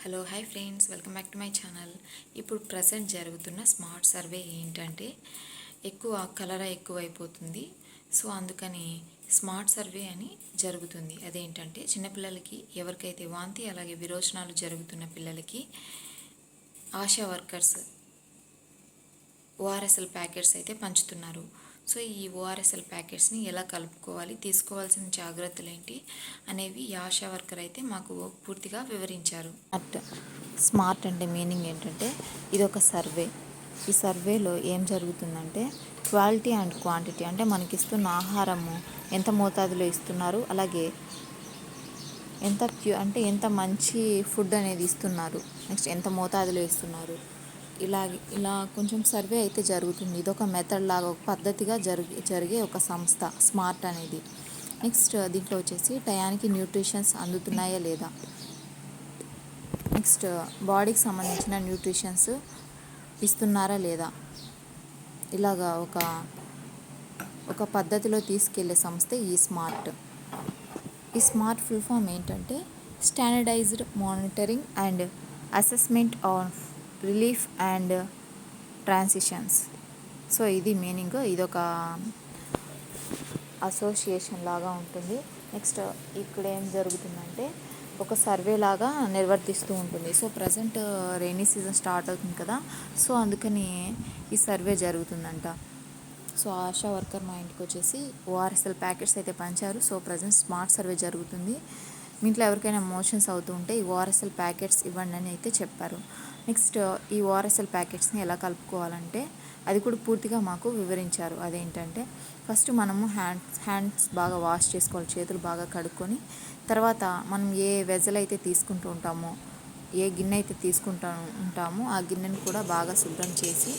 Hello hi friends, welcome back to my channel. ఇప్పుడు present జరుగుతున్న smart survey ఏంటంటే ఎక్కువ కలరా ఎక్కువైపోతుంది. సో అందుకని స్మార్ట్ సర్వే అని జరుగుతుంది. అదేంటంటే చిన్నపిల్లలకి ఎవరికైతే వాంతి అలాగే విరోచనాలు జరుగుతున్న పిల్లలకి ఆశా వర్కర్స్ ఓఆర్ఎస్ఎల్ ప్యాకెట్స్ అయితే పంచుతున్నారు. సో ఈ ఓఆర్ఎస్ఎల్ ప్యాకెట్స్ని ఎలా కలుపుకోవాలి, తీసుకోవాల్సిన జాగ్రత్తలు ఏంటి అనేవి ఈ ఆశా వర్కర్ అయితే మాకు పూర్తిగా వివరించారు. స్మార్ట్ అంటే మీనింగ్ ఏంటంటే ఇది ఒక సర్వే. ఈ సర్వేలో ఏం జరుగుతుందంటే క్వాలిటీ అండ్ క్వాంటిటీ, అంటే మనకి ఇస్తున్న ఆహారము ఎంత మోతాదులో ఇస్తున్నారు, అలాగే ఎంత మంచి ఫుడ్ అనేది ఇస్తున్నారు, నెక్స్ట్ ఎంత మోతాదులో ఇస్తున్నారు, ఇలా కొంచెం సర్వే అయితే జరుగుతుంది. ఇదొక మెథడ్ లాగా, ఒక పద్ధతిగా జరిగే ఒక సంస్థ స్మార్ట్ అనేది. నెక్స్ట్ దీంట్లో వచ్చేసి టయానికి న్యూట్రిషన్స్ అందుతున్నాయా లేదా, నెక్స్ట్ బాడీకి సంబంధించిన న్యూట్రిషన్స్ ఇస్తున్నారా లేదా, ఇలాగా ఒక పద్ధతిలో తీసుకెళ్లే సంస్థ ఈ స్మార్ట్. ఈ స్మార్ట్ ఫుల్ ఫామ్ ఏంటంటే standardised monitoring and assessment of relief and transitions. So ఇది మీనింగ్. ఇదొక అసోసియేషన్ లాగా ఉంటుంది. నెక్స్ట్ ఇక్కడ ఏం జరుగుతుందంటే ఒక సర్వే లాగా నిర్వర్తిస్తూ ఉంటుంది. So present rainy season start అవుతుంది కదా, సో అందుకని ఈ సర్వే జరుగుతుందంట. సో ఆశా వర్కర్ మా ఇంటికి వచ్చేసి ఓఆర్ఎస్ఎల్ ప్యాకెట్స్ అయితే పంచారు. సో ప్రజెంట్ స్మార్ట్ సర్వే జరుగుతుంది. మీ ఇంట్లో ఎవరికైనా మోషన్స్ అవుతూ ఉంటే ఈ ఓఆర్ఎస్ఎల్ ప్యాకెట్స్ ఇవ్వండి అని అయితే చెప్పారు. నెక్స్ట్ ఈ ఓఆర్ఎస్ఎల్ ప్యాకెట్స్ని ఎలా కలుపుకోవాలంటే అది కూడా పూర్తిగా మాకు వివరించారు. అదేంటంటే ఫస్ట్ మనము హ్యాండ్స్ బాగా వాష్ చేసుకోవాలి, చేతులు బాగా కడుక్కొని, తర్వాత మనం ఏ వెజల్ అయితే తీసుకుంటూ ఉంటామో, ఏ గిన్నె అయితే ఉంటామో ఆ గిన్నెను కూడా బాగా శుభ్రం చేసి,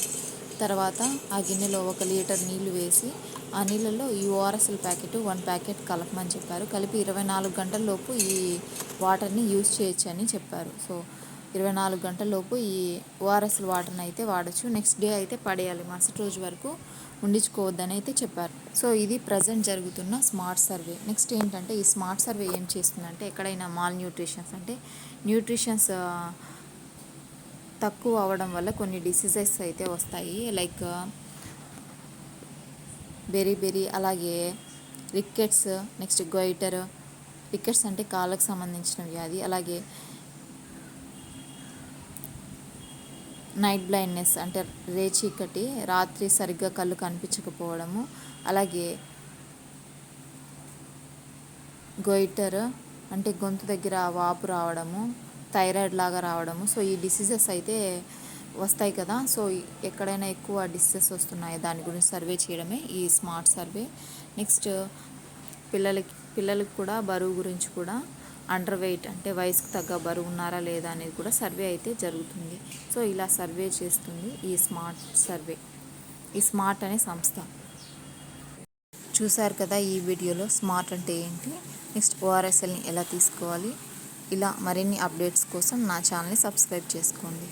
తర్వాత ఆ గిన్నెలో 1 లీటర్ నీళ్లు వేసి ఆ నీళ్ళల్లో ఈ ఓఆర్ఎస్ఎల్ ప్యాకెట్ 1 ప్యాకెట్ కలపమని చెప్పారు. కలిపి 24 గంటలలోపు ఈ వాటర్ని యూజ్ చేయొచ్చు అని చెప్పారు. సో 24 గంటలలోపు ఈ ఓఆర్ఎస్ఎల్ వాటర్ని అయితే వాడచ్చు. నెక్స్ట్ డే అయితే పడేయాలి, మరుసటి రోజు వరకు ఉండించుకోవద్దని అయితే చెప్పారు. సో ఇది ప్రజెంట్ జరుగుతున్న స్మార్ట్ సర్వే. నెక్స్ట్ ఏంటంటే ఈ స్మార్ట్ సర్వే ఏం చేస్తుందంటే ఎక్కడైనా మాల్ న్యూట్రిషన్స్, అంటే న్యూట్రిషన్స్ తక్కువ అవ్వడం వల్ల కొన్ని డిసీజెస్ అయితే వస్తాయి. లైక్ బెరీ అలాగే రికెట్స్, నెక్స్ట్ గొయిటర్. రికెట్స్ అంటే కాళ్ళకు సంబంధించిన వ్యాధి, అలాగే నైట్ బ్లైండ్నెస్ అంటే రేచీకటి, రాత్రి సరిగ్గా కళ్ళు కనిపించకపోవడము, అలాగే గొయిటర్ అంటే గొంతు దగ్గర వాపు రావడము, థైరాయిడ్ లాగా రావడము. సో ఈ డిసీజెస్ అయితే వస్తాయి కదా. సో ఎక్కడైనా ఎక్కువ డిసీజెస్ వస్తున్నాయి, దాని గురించి సర్వే చేయడమే ఈ స్మార్ట్ సర్వే. నెక్స్ట్ పిల్లలకి కూడా బరువు గురించి కూడా, అండర్ వెయిట్ అంటే వయసుకు తగ్గ బరువు ఉన్నారా లేదా అనేది కూడా సర్వే అయితే జరుగుతుంది. సో ఇలా సర్వే చేస్తుంది ఈ స్మార్ట్ సర్వే, ఈ స్మార్ట్ అనే సంస్థ. చూశారు కదా ఈ వీడియోలో స్మార్ట్ అంటే ఏంటి, నెక్స్ట్ ఓఆర్ఎస్ఎల్ని ఎలా తీసుకోవాలి, ఇలా మరిన్ని అప్డేట్స్ కోసం నా ఛానల్ని సబ్స్క్రైబ్ చేసుకోండి.